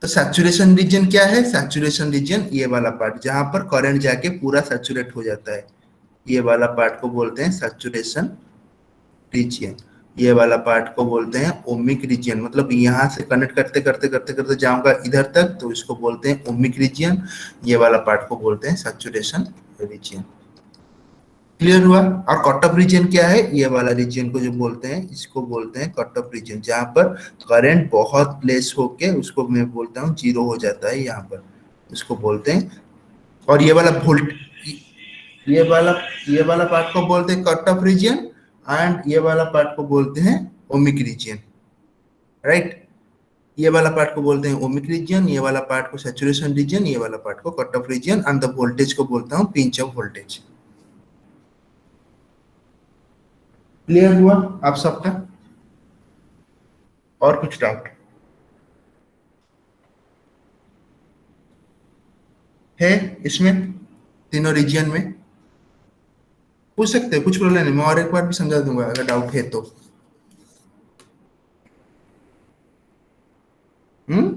तो सैचुरेशन रीजन क्या है, सैचुरेशन रीजन ये वाला पार्ट जहां पर करंट जाके पूरा सैचुरेट हो जाता है, ये वाला पार्ट को बोलते हैं सैचुरेशन रीजन। ये वाला पार्ट को बोलते हैं ओमिक रीजन, मतलब यहाँ से कनेक्ट करते करते करते करते जाऊंगा इधर तक, तो इसको बोलते हैं ओमिक रीजन। ये वाला पार्ट को बोलते हैं सैचुरेशन रीजन। क्लियर हुआ। और कट ऑफ रीजन क्या है, ये वाला रीजन को जो बोलते हैं, इसको बोलते हैं कट ऑफ रीजन, जहां पर करंट बहुत लेस होके उसको मैं बोलता हूँ जीरो हो जाता है, यहाँ पर उसको बोलते हैं। और ये वाला वोल्ट, ये वाला ये वाला पार्ट को बोलते हैं कट ऑफ रीजन, एंड ये वाला पार्ट को बोलते हैं ओमिक रीजन, राइट। ये वाला पार्ट को बोलते हैं ओमिक रीजन, ये वाला पार्ट को सैचुरेशन रीजन, ये वाला पार्ट को cut off region, and the voltage को बोलता हूँ पिंच ऑफ वोल्टेज। क्लियर हुआ आप सबका? और कुछ डाउट है इसमें, तीनों रीजन में? पूछ सकते हैं, कुछ प्रॉब्लम नहीं, मैं और एक बार भी समझा दूंगा अगर डाउट है तो। हम्म,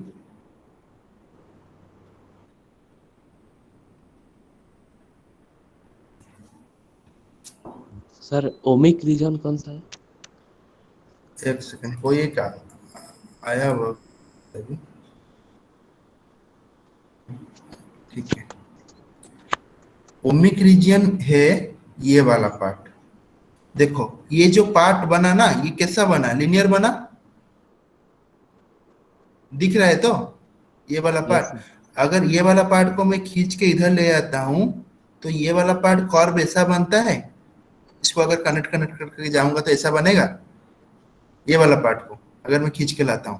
सर ओमिक रीजन कौन सा है? एक सेकंड, कोई एक आया वो अभी, ठीक है। ओमिक रीजन है ये वाला पार्ट। देखो ये जो पार्ट बना ना, ये कैसा बना, लिनियर बना, दिख रहा है तो ये वाला यस पार्ट। सर। अगर ये वाला पार्ट को मैं खींच के इधर ले आता हूं तो ये वाला पार्ट कर्व ऐसा बनता है। इसको अगर कनेक्ट कनेक्ट करके जाऊंगा तो ऐसा बनेगा। ये वाला पार्ट को अगर मैं खींच के लाता हूं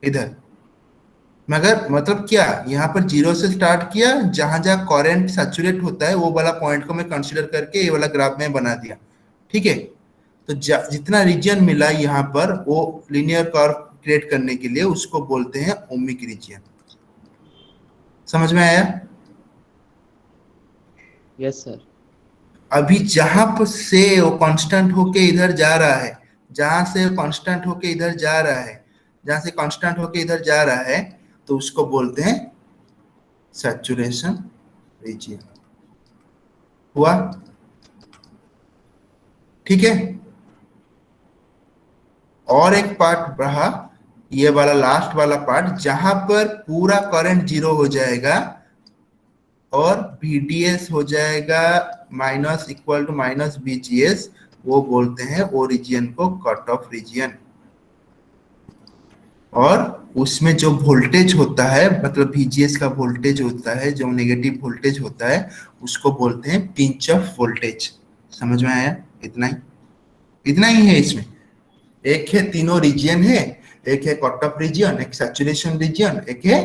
इधर, मगर मतलब क्या, यहाँ पर जीरो से स्टार्ट किया, जहां जहां करंट सैचुरेट होता है वो वाला पॉइंट को मैं कंसीडर करके ये वाला ग्राफ में बना दिया, ठीक है। तो जितना रीजन मिला यहाँ पर वो लिनियर कर्व क्रिएट करने के लिए उसको बोलते हैं ओमिक रीजन। समझ में आया? Yes sir. अभी जहां पर से वो कांस्टेंट होके इधर जा रहा है, जहां से कांस्टेंट होके इधर जा रहा है, जहां से कांस्टेंट होके इधर जा रहा है, तो उसको बोलते हैं सैचुरेशन रीजन। हुआ? ठीक है। और एक पार्ट रहा, ये वाला लास्ट वाला पार्ट, जहां पर पूरा करंट जीरो हो जाएगा और VDS हो जाएगा minus equal to minus VGS, वो बोलते हैं वो रीजन को कट ऑफ रीजन। और उसमें जो वोल्टेज होता है, मतलब VGS का वोल्टेज होता है, जो नेगेटिव वोल्टेज होता है, उसको बोलते हैं पिंच ऑफ वोल्टेज। समझ में आया? इतना ही, इतना ही है इसमें। एक है तीनों रीजन है, एक है कट ऑफ रीजन, एक सैचुरेशन रीजन, एक है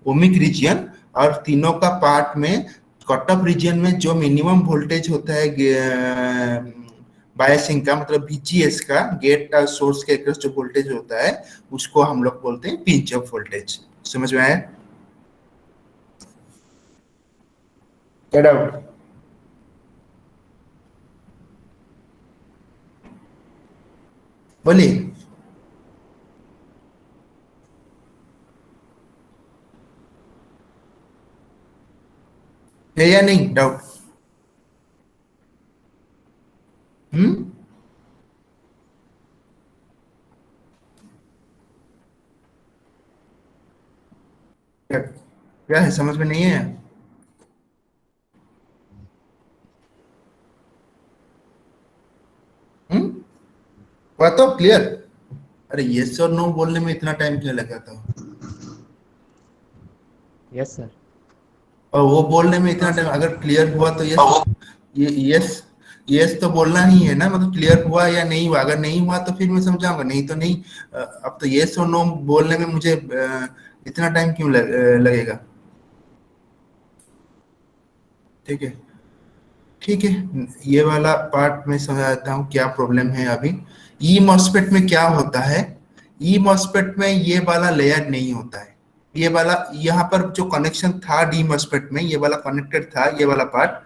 ओमिक रीजन। और तीनों का पार्ट में कट ऑफ रीजन में जो मिनिमम वोल्टेज होता है बायसिंग का, मतलब VGS का, गेट सोर्स के अक्रॉस जो वोल्टेज होता है, उसको हम लोग बोलते हैं पिंच ऑफ वोल्टेज। समझ में आया? क्या डाउट? बोलिए। है या नहीं डाउट? हम्म, क्या क्या है, समझ में नहीं है? हम्म, बात तो क्लियर। अरे यस और नो बोलने में इतना टाइम क्यों लगा था? Yes sir. और वो बोलने में इतना टाइम, अगर क्लियर हुआ तो यस, ये यस, यस तो बोलना ही है ना, मतलब क्लियर हुआ या नहीं हुआ। अगर नहीं हुआ तो फिर मैं समझाऊंगा, नहीं तो नहीं। अब तो यस और नो बोलने में मुझे इतना टाइम क्यों लगेगा? ठीक है, ठीक है। ये वाला पार्ट में समझाता हूँ क्या प्रॉब्लम है अभी। ई मॉस्फेट में क्या होता है, ई मॉस्फेट में ये वाला लेयर नहीं होता है। ये वाला यहाँ पर जो कनेक्शन था डी मॉस्फेट में, ये वाला कनेक्टेड था, ये वाला पार्ट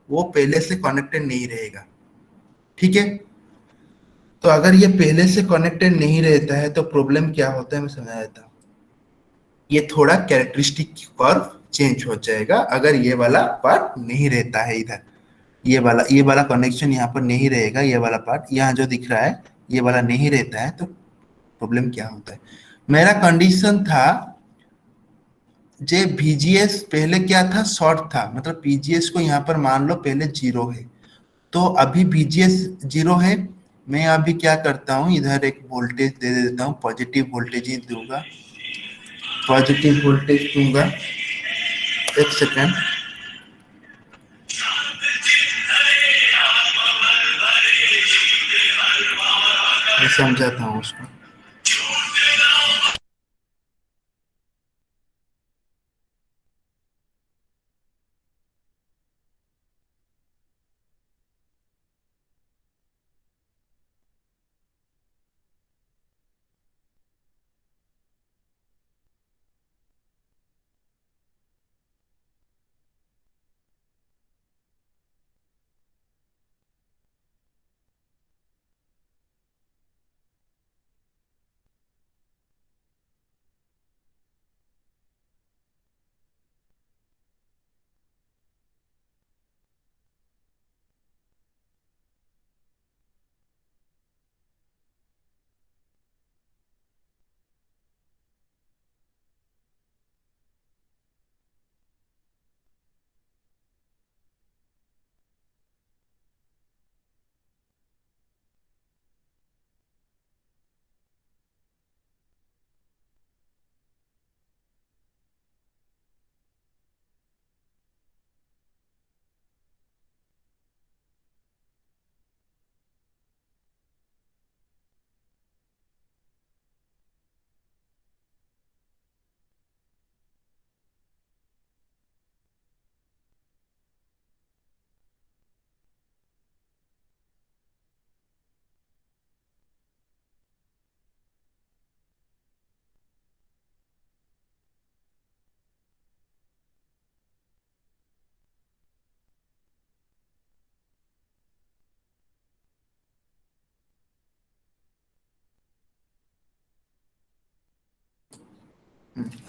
वो पहले से कनेक्टेड नहीं रहेगा, ठीक है। तो अगर ये पहले से कनेक्टेड नहीं रहता है तो प्रॉब्लम क्या होता है मैं समझा देता हूँ। ये थोड़ा कैरेक्टरिस्टिक कर्व चेंज हो जाएगा अगर ये वाला पार्ट नहीं रहता है इधर। ये वाला कनेक्शन यहाँ पर नहीं रहेगा, ये वाला पार्ट यहाँ जो दिख रहा है ये वाला नहीं रहता है, तो प्रॉब्लम क्या होता है। मेरा कंडीशन था जे VGS पहले क्या था, शॉर्ट था, मतलब PGS को यहाँ पर मान लो पहले 0 है, तो अभी VGS 0 है। मैं अभी क्या करता हूँ, इधर एक वोल्टेज दे देता हूँ, पॉजिटिव वोल्टेज ही दूंगा, पॉजिटिव वोल्टेज दूंगा। एक सेकेंड, मैं समझाता हूँ उसको।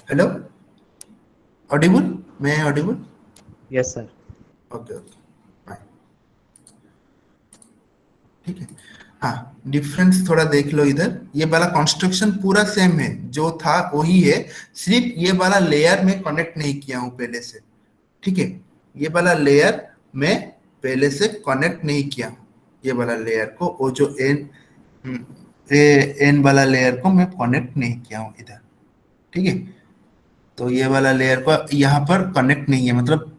हेलो, ऑडिबल, मैं audible? Yes, sir. Okay okay, bye. ठीक है, हाँ, डिफरेंस थोड़ा देख लो इधर। ये वाला कंस्ट्रक्शन पूरा सेम है, जो था वही है, सिर्फ ये वाला लेयर में कनेक्ट नहीं किया हूं पहले से। ठीक है, ये वाला लेयर में पहले से कनेक्ट नहीं किया हूं, ये वाला लेयर को, वो जो एन वाला लेयर को मैं कनेक्ट नहीं किया हूं इधर। ठीक है, तो ये वाला लेयर को यहाँ पर कनेक्ट नहीं है, मतलब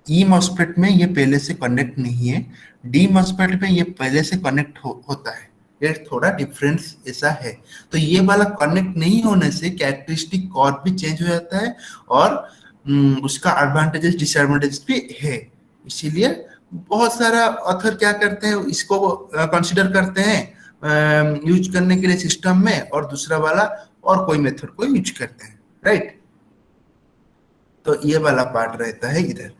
ई मॉस्फेट में ये पहले से कनेक्ट नहीं है, डी मॉस्फेट में ये पहले से कनेक्ट होता है। ये थोड़ा डिफरेंस ऐसा है। तो ये वाला कनेक्ट नहीं होने से कैरेक्टरिस्टिक कर्व भी चेंज हो जाता है, और उसका एडवांटेजेस डिसएडवांटेजेस भी है। इसीलिए बहुत सारा ऑथर क्या करते हैं, इसको कंसिडर करते हैं यूज करने के लिए सिस्टम में, और दूसरा वाला और कोई मेथड को यूज करते हैं, राइट। तो ये वाला पार्ट रहता है इधर।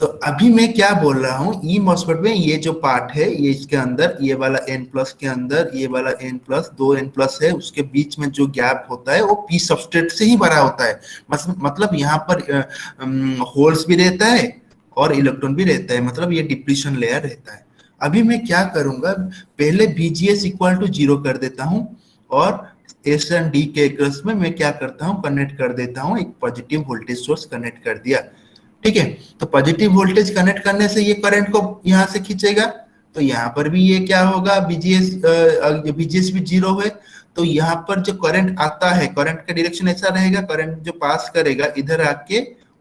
तो अभी मैं क्या बोल रहा हूँ, ई मॉस्फेट में ये जो पार्ट है, ये इसके अंदर, ये वाला एन प्लस के अंदर, ये वाला एन प्लस, दो एन प्लस है, उसके बीच में जो गैप होता है वो पी सबस्ट्रेट से ही भरा होता है। मतलब यहाँ पर होल्स भी रहता है और इलेक्ट्रॉन भी रहता है, मतलब ये डिप्लीशन लेयर रहता है। अभी मैं क्या करूंगा, पहले VGS इक्वल टू 0 कर देता हूँ, और एस एंड डी के क्रॉस में मैं क्या करता हूँ, कनेक्ट कर देता हूँ, एक पॉजिटिव वोल्टेज सोर्स कनेक्ट कर दिया। ठीक है, तो पॉजिटिव वोल्टेज कनेक्ट करने से ये करंट को यहाँ से खींचेगा, तो यहाँ पर भी ये क्या होगा, VGS भी 0 है, तो यहाँ पर जो करंट आता है, करंट का डायरेक्शन ऐसा रहेगा, करंट जो पास करेगा इधर आके,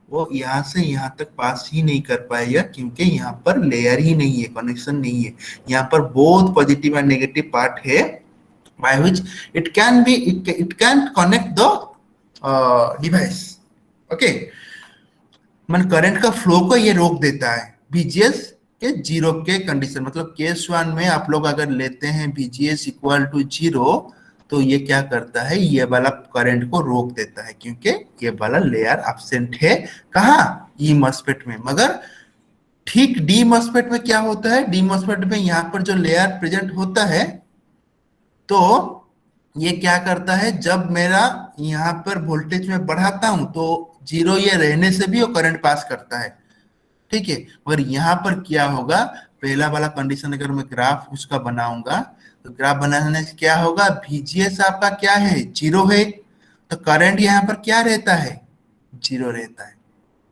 वो यहाँ से यहाँ तक पास ही नहीं कर पाएगा, क्योंकि यहाँ पर लेयर ही नहीं है, कनेक्शन नहीं है। यहाँ पर both positive and negative part है, by which it can connect the device. Okay, मन करंट का फ्लो को ये रोक देता है VGS के 0 के कंडीशन। मतलब केस 1 में आप लोग अगर लेते हैं VGS इक्वल टू 0, तो ये क्या करता है, ये वाला करंट को रोक देता है, क्योंकि ये वाला लेयर एब्सेंट है कहाँ, ई मॉस्फेट में। मगर ठीक डी मॉस्फेट में क्या होता है, डी मॉस्फेट में यहाँ पर जो लेयर प्रेजेंट होता है, तो ये क्या करता है, जब मेरा यहाँ पर वोल्टेज में बढ़ाता हूं तो 0 ये रहने से भी वो करंट पास करता है। ठीक है, मगर यहाँ पर क्या होगा, पहला वाला कंडीशन अगर मैं ग्राफ उसका बनाऊंगा, तो ग्राफ बनाने से क्या होगा, VGS आपका क्या है, 0 है, तो करंट यहाँ पर क्या रहता है, जीरो रहता है,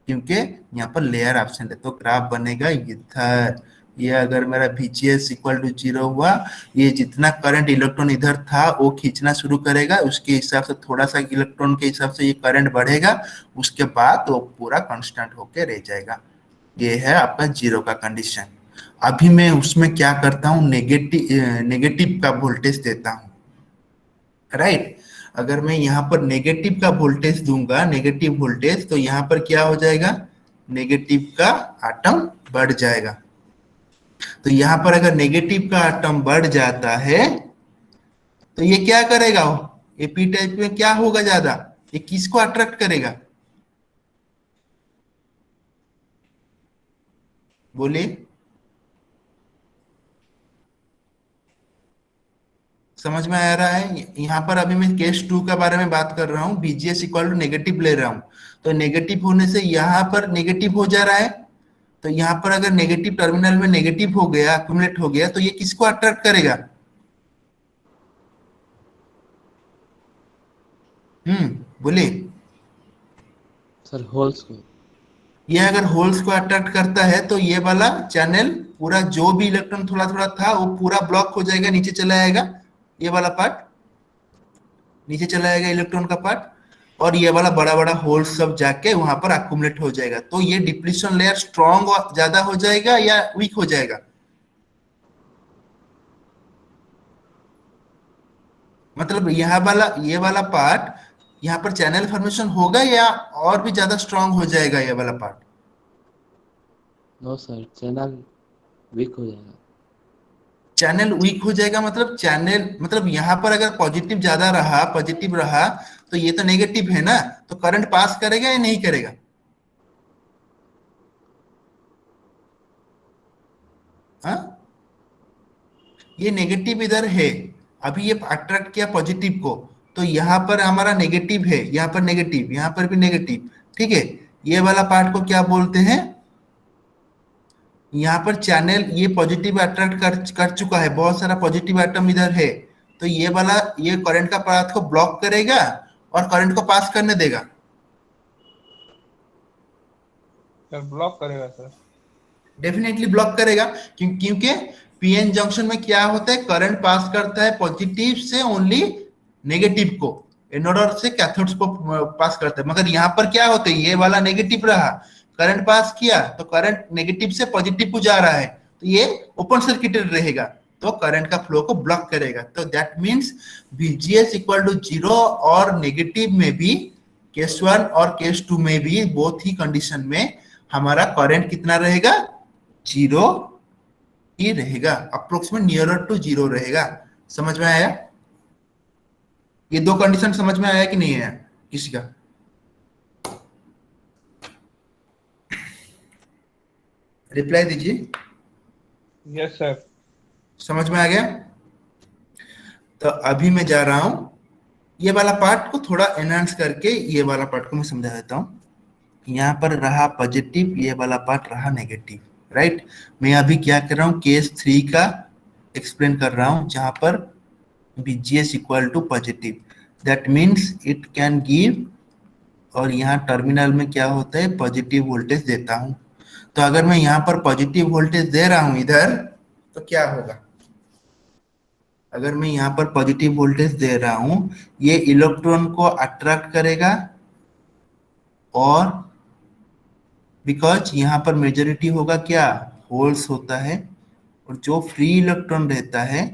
क्योंकि यहाँ पर लेयर एब्सेंट है। तो ग्राफ बनेगा इधर, ये अगर मेरा VGS इक्वल टू जीरो हुआ, ये जितना करंट इलेक्ट्रॉन इधर था वो खींचना शुरू करेगा, उसके हिसाब से थोड़ा सा इलेक्ट्रॉन के हिसाब से ये करंट बढ़ेगा, उसके बाद वो पूरा कांस्टेंट होके रह जाएगा। ये है आपका जीरो का कंडीशन। अभी मैं उसमें क्या करता हूँ, नेगेटिव का वोल्टेज देता हूँ, राइट। अगर मैं यहाँ पर नेगेटिव का वोल्टेज दूंगा, नेगेटिव वोल्टेज, तो यहाँ पर क्या हो जाएगा, नेगेटिव का एटम बढ़ जाएगा। तो यहाँ पर अगर नेगेटिव का एटम बढ़ जाता है तो ये क्या करेगा, ये पी टाइप में क्या होगा ज्यादा, ये किसको अट्रैक्ट करेगा, बोलिए। समझ में आ रहा है? यहाँ पर अभी मैं केस 2 के बारे में बात कर रहा हूँ, VGS इक्वल टू नेगेटिव ले रहा हूँ, तो नेगेटिव होने से यहाँ पर नेगेटिव हो जा रहा है। तो यहाँ पर अगर नेगेटिव टर्मिनल में नेगेटिव हो गया, अक्यूमुलेट हो गया, तो ये किसको अट्रैक्ट करेगा, बोलिए। सर होल्स को। ये अगर होल्स को अट्रैक्ट करता है तो ये वाला चैनल पूरा, जो भी इलेक्ट्रॉन थोड़ा थोड़ा था वो पूरा ब्लॉक हो जाएगा, नीचे चला जाएगा, ये वाला पार्ट नीचे चला जाएगा, इलेक्ट्रॉन का पार्ट, और ये वाला बड़ा बड़ा होल्स सब जाके वहां पर अक्यूमुलेट हो जाएगा। तो ये डिप्लीशन लेयर स्ट्रॉन्ग ज्यादा हो जाएगा या वीक हो जाएगा, मतलब ये वाला पार्ट यहाँ पर चैनल फॉर्मेशन होगा या और भी ज्यादा स्ट्रॉन्ग हो जाएगा ये वाला part? No sir, channel weak हो जाएगा। चैनल वीक हो जाएगा मतलब चैनल, मतलब यहाँ पर अगर पॉजिटिव ज्यादा रहा, पॉजिटिव रहा, तो ये तो नेगेटिव है ना, तो करंट पास करेगा या नहीं करेगा? हाँ, ये नेगेटिव इधर है, अभी ये अट्रैक्ट किया पॉजिटिव को, तो यहाँ पर हमारा नेगेटिव है, यहाँ पर नेगेटिव, यहाँ पर भी नेगेटिव, ठीक है। ये वाला पार्ट को क्या बोलते हैं, यहाँ पर चैनल ये पॉजिटिव अट्रैक्ट कर चुका है, बहुत सारा पॉजिटिव एटम इधर है, तो ये वाला ये करंट का पाथ को ब्लॉक करेगा और करंट को पास करने देगा। सर ब्लॉक करेगा सर, डेफिनेटली ब्लॉक करेगा, क्योंकि पीएन जंक्शन में क्या होता है, करंट पास करता है पॉजिटिव से ओनली नेगेटिव को, एनोड से कैथोड्स को पास करता है, मगर यहाँ पर क्या होता है, ये वाला नेगेटिव रहा, करंट पास किया तो करंट नेगेटिव से पॉजिटिव को जा रहा है, तो ये ओपन सर्किटेड रहेगा, तो करंट का फ्लो को ब्लॉक करेगा। तो that means VGS equal to zero और नेगेटिव में भी, केस 1 और केस 2 में भी, बोथ ही कंडीशन में हमारा करंट कितना रहेगा, जीरो ही रहेगा, अप्रोक्सीमेट नियरर टू जीरो रहेगा। समझ में आया? ये दो कंडीशन समझ में आया कि नहीं आया किसी का? रिप्लाई दीजिए। Yes sir. समझ में आ गया? तो अभी मैं जा रहा हूं, ये वाला पार्ट को थोड़ा एनहांस करके ये वाला पार्ट को मैं समझा देता हूं। यहाँ पर रहा पॉजिटिव, ये वाला पार्ट रहा नेगेटिव, राइट। मैं अभी क्या कर रहा हूँ, केस 3 का एक्सप्लेन कर रहा हूँ, जहां पर VGS equal to positive, that means it can give, और यहाँ टर्मिनल में क्या होता है, पॉजिटिव वोल्टेज देता हूँ। तो अगर मैं यहाँ पर पॉजिटिव वोल्टेज दे रहा हूँ इधर, तो क्या होगा, अगर मैं यहाँ पर पॉजिटिव वोल्टेज दे रहा हूँ, ये इलेक्ट्रॉन को अट्रैक्ट करेगा, और बिकॉज यहाँ पर मेजॉरिटी होगा क्या, होल्स होता है, और जो फ्री इलेक्ट्रॉन रहता है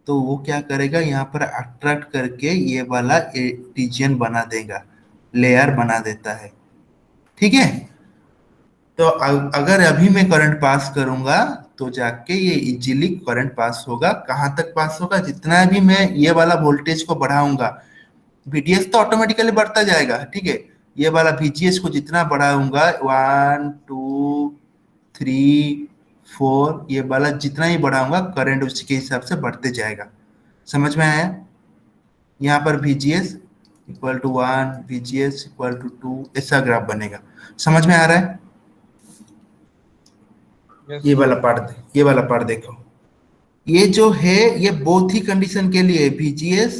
तो वो क्या करेगा, यहाँ पर अट्रैक्ट करके ये वाला रीजन बना देगा, लेयर बना देता है, ठीक है। तो अगर अभी मैं करंट पास करूंगा तो जाके ये इजीली करंट पास होगा, कहां तक पास होगा, जितना भी मैं ये वाला वोल्टेज को बढ़ाऊंगा, VDS तो ऑटोमेटिकली बढ़ता जाएगा, ठीक है। ये वाला VGS को जितना बढ़ाऊंगा, 1 2 3 4, ये वाला जितना ही बढ़ाऊंगा, करंट उसी के हिसाब से बढ़ते जाएगा। समझ में आया? यहाँ पर VGS equal to 1, VGS equal to 2, ऐसा ग्राफ बनेगा। समझ में आ रहा है? ये वाला पार्ट देखो, ये जो है ये बोथ ही कंडीशन के लिए, VGS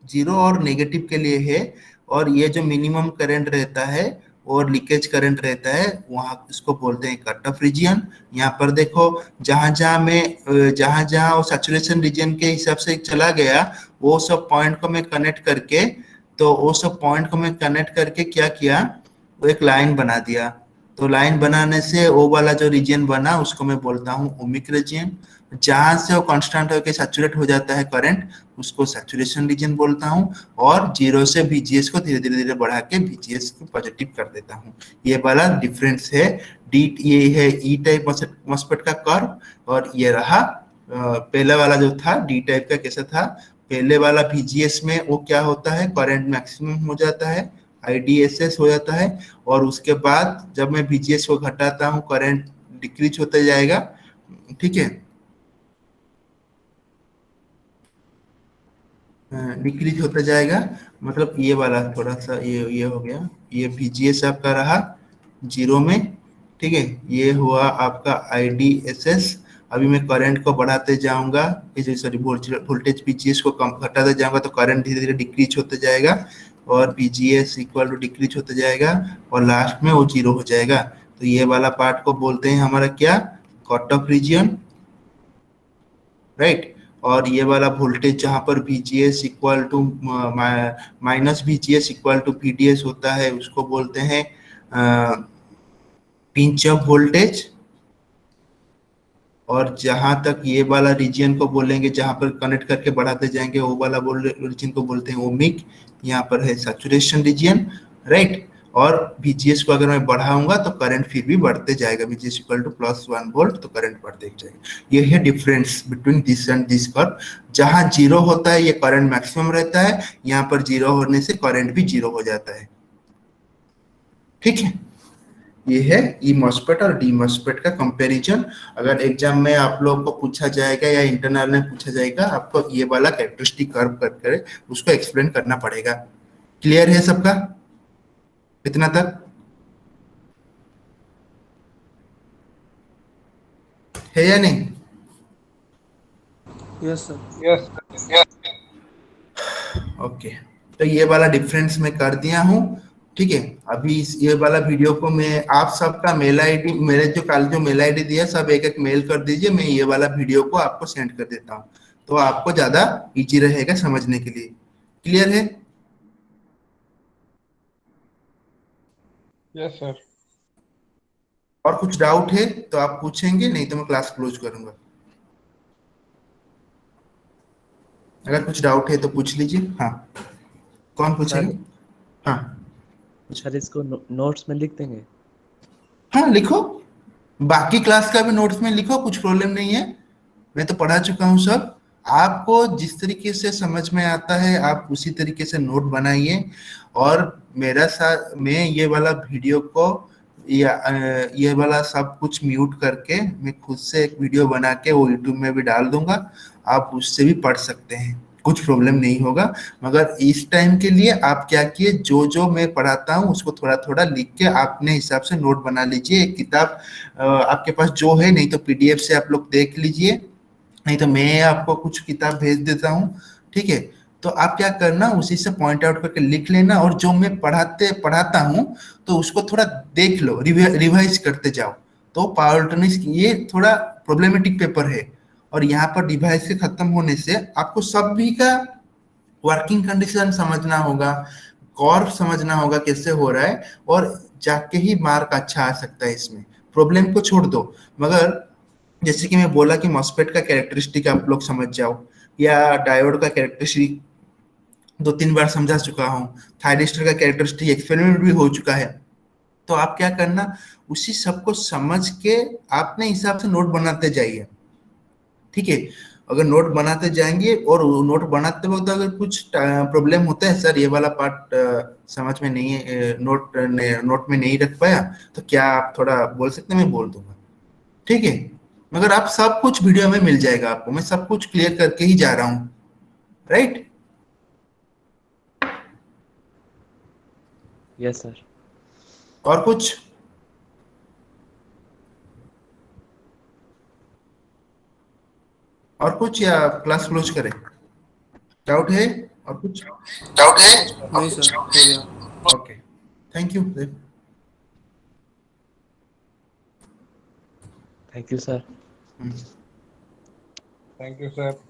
जीरो और नेगेटिव के लिए है, और ये जो मिनिमम करंट रहता है और लीकेज करंट रहता है, वहां इसको बोलते हैं कट ऑफ रीजन। यहाँ पर देखो जहां जहां वो सैचुरेशन रीजन के हिसाब से चला गया, वो सब पॉइंट को मैं कनेक्ट करके, तो वो सब पॉइंट को मैं कनेक्ट करके क्या किया, वो एक लाइन बना दिया। तो लाइन बनाने से वो वाला जो रीजन बना उसको मैं बोलता हूँ ओमिक रीजन। जहां से वो कांस्टेंट होकर सैचुरेट हो जाता है करंट, उसको सैचुरेशन रीजन बोलता हूँ। और जीरो से VGS को धीरे धीरे धीरे बढ़ा के VGS को पॉजिटिव कर देता हूँ। ये वाला डिफरेंस है। ये है ई टाइप मॉस्फेट का कर्व, और ये रहा पहले वाला जो था डी टाइप का। कैसा था पहले वाला? VGS में वो क्या होता है, करंट मैक्सिमम हो जाता है, IDSS हो जाता है, और उसके बाद जब मैं VGS को घटाता हूँ करंट डिक्रीज होता जाएगा। ठीक है, डिक्रीज होता जाएगा, मतलब ये वाला थोड़ा सा ये हो गया, ये VGS आपका रहा जीरो में। ठीक है, ये हुआ आपका IDSS। अभी मैं करंट को बढ़ाते जाऊंगा, सॉरी वोल्टेज VGS को कम घटाते जाऊंगा तो करंट धीरे धीरे डिक्रीज होता जाएगा, और VGS इक्वल टू डिक्रीज होता जाएगा, और लास्ट में वो जीरो हो जाएगा। तो ये वाला पार्ट को बोलते हैं हमारा क्या, कट ऑफ रीजन, राइट। और ये वाला वोल्टेज जहां पर VGS equal to minus VGS equal to VDS होता है, उसको बोलते हैं पिंच ऑफ वोल्टेज। और जहां तक ये वाला रीजन को बोलेंगे, जहां पर कनेक्ट करके बढ़ाते जाएंगे, वो वाला रीजन को बोलते हैं ओमिक। यहाँ पर है सैचुरेशन रीजन, राइट। और VGS को अगर मैं बढ़ाऊंगा तो करंट फिर भी बढ़ते जाएगा, VGS इक्वल टू +1 वोल्ट, तो करंट बढ़ते जाएगा। ये है difference between this and this curve. जहां जीरो होता है ये करंट मैक्सिमम रहता है, यहाँ पर जीरो होने से करंट भी जीरो हो जाता है। ठीक है, ये है ई मॉस्फेट और डी मॉस्फेट का कंपैरिजन। अगर एग्जाम में आप लोगों को पूछा जाएगा या इंटरनल में पूछा जाएगा, आपको ये वाला कैरेक्टरिस्टिक कर्व करके उसको एक्सप्लेन करना पड़ेगा। क्लियर है सबका इतना तक? है या नहीं? Yes sir. यस ओके, तो ये वाला डिफरेंस मैं कर दिया हूँ। ठीक है, अभी ये वाला वीडियो को मैं आप सबका मेल आईडी, मेरे जो कल जो मेल आईडी दिया, सब एक एक मेल कर दीजिए, मैं ये वाला वीडियो को आपको सेंड कर देता हूँ, तो आपको ज्यादा इजी रहेगा समझने के लिए। क्लियर है? Yes sir. और कुछ डाउट है तो आप पूछेंगे, नहीं तो मैं क्लास क्लोज करूंगा। अगर कुछ डाउट है तो पूछ लीजिए। हाँ, कौन पूछेगा? हाँ सर इसको नोट्स में लिख देंगे? हाँ लिखो, बाकी क्लास का भी नोट्स में लिखो, कुछ प्रॉब्लम नहीं है। मैं तो पढ़ा चुका हूँ सब। आपको जिस तरीके से समझ में आता है आप उसी तरीके से नोट बनाइए। और मेरा साथ मैं ये वाला वीडियो को या ये वाला सब कुछ म्यूट करके मैं खुद से एक वीडियो बना के वो यूट्यूब में भी डाल दूंगा, आप उससे भी पढ़ सकते हैं, कुछ प्रॉब्लम नहीं होगा। मगर इस टाइम के लिए आप क्या किए, जो जो मैं पढ़ाता हूँ उसको थोड़ा थोड़ा लिख के अपने हिसाब से नोट बना लीजिए। एक किताब आपके पास जो है, नहीं तो PDF से आप लोग देख लीजिए, नहीं तो मैं आपको कुछ किताब भेज देता हूँ। ठीक है, तो आप क्या करना, उसी से पॉइंट आउट करके लिख लेना, और जो मैं पढ़ाता हूँ तो उसको थोड़ा देख लो, रिवाइज करते जाओ। तो पावर इलेक्ट्रॉनिक्स ये थोड़ा प्रॉब्लमेटिक पेपर है, और यहाँ पर डिवाइस के खत्म होने से आपको सभी का वर्किंग कंडीशन समझना होगा, कर्व समझना होगा कैसे हो रहा है, और जाके ही मार्क अच्छा आ सकता है इसमें। प्रॉब्लम को छोड़ दो, मगर जैसे कि मैं बोला कि मॉस्फेट का कैरेक्टरिस्टिक आप लोग समझ जाओ, या डायोड का कैरेक्टरिस्टिक 2-3 बार समझा चुका हूँ, थायरिस्टर का कैरेक्टरिस्टिक एक्सपेरिमेंट भी हो चुका है। तो आप क्या करना, उसी सबको समझ के अपने हिसाब से नोट बनाते जाइए। ठीक है, अगर नोट बनाते जाएंगे और नोट बनाते वक्त अगर कुछ प्रॉब्लम होता है, सर ये वाला पार्ट समझ में नहीं है, नोट में नहीं रख पाया, तो क्या आप थोड़ा बोल सकते हैं? मैं बोल दूंगा। ठीक है, मगर आप सब कुछ वीडियो में मिल जाएगा आपको, मैं सब कुछ क्लियर करके ही जा रहा हूँ, राइट? Yes sir. और कुछ? और कुछ, या क्लास क्लोज करें? डाउट है? और कुछ डाउट है? नहीं सर, हो गया। Okay, thank you. Thank you sir. Thank you sir.